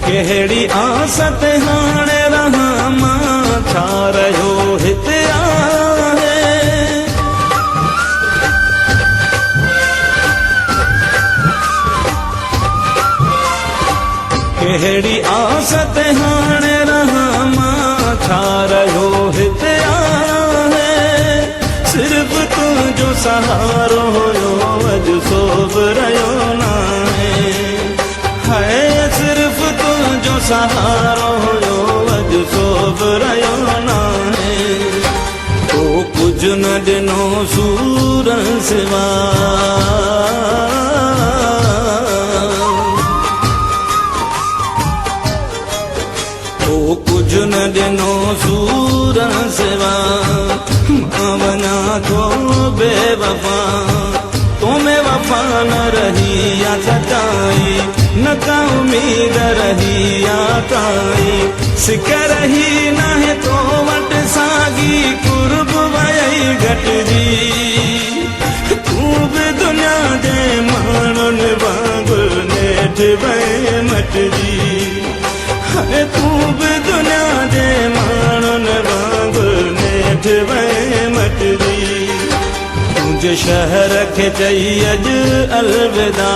कहिड़ी आस ते हाणे रहां मां, छा रहियो हिते आहे। कहिड़ी आस ते हाणे रहां मां, छा रहियो हिते आहे। सिर्फ़ तुंहिंजो सहारो हुयो, अॼु सोभ रहियो नाहे। हाय सिर्फ़ तुंहिंजो सहारो हुयो, अॼु सोभ रहियो नाहे। तो कुझु न ॾिनो सूर सिवा, तो कुझु न ॾिनो सूर सिवा। मां वञा थो बेवफा, तो में वफा न रही या सच्चाई, न का उम्मीद रही या काई। सिक रही नाहे तो वटि साॻी, कुर्ब वई घटिजी। तूं बि दुनिया जे माण्हुनि वांगुरु नेठि वई मटिजी। हाणे तूं बि दुनिया जे माण्हुनि वांगुरु नेठि वई मटिजी। तुंहिंजे शहर खे चई अॼु अलविदा।